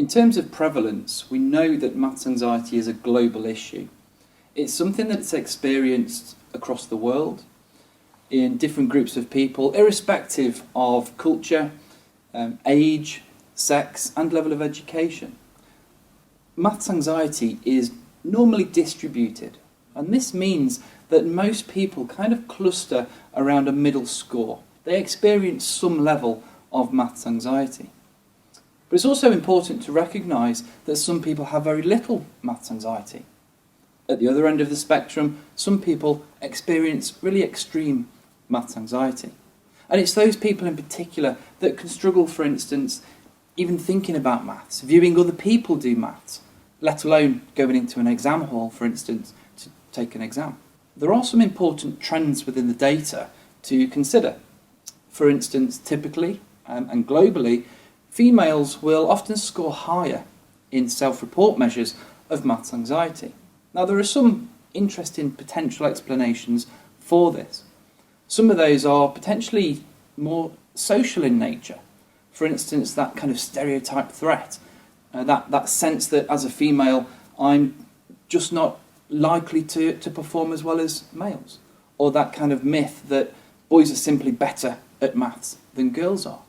In terms of prevalence, we know that maths anxiety is a global issue. It's something that's experienced across the world in different groups of people, irrespective of culture, age, sex and level of education. Maths anxiety is normally distributed, and this means that most people kind of cluster around a middle score. They experience some level of maths anxiety. But it's also important to recognise that some people have very little maths anxiety. At the other end of the spectrum, some people experience really extreme maths anxiety. And it's those people in particular that can struggle, for instance, even thinking about maths, viewing other people do maths, let alone going into an exam hall, for instance, to take an exam. There are some important trends within the data to consider. For instance, typically and globally, females will often score higher in self-report measures of maths anxiety. Now, there are some interesting potential explanations for this. Some of those are potentially more social in nature. For instance, that kind of stereotype threat, that sense that as a female, I'm just not likely to perform as well as males. Or that kind of myth that boys are simply better at maths than girls are.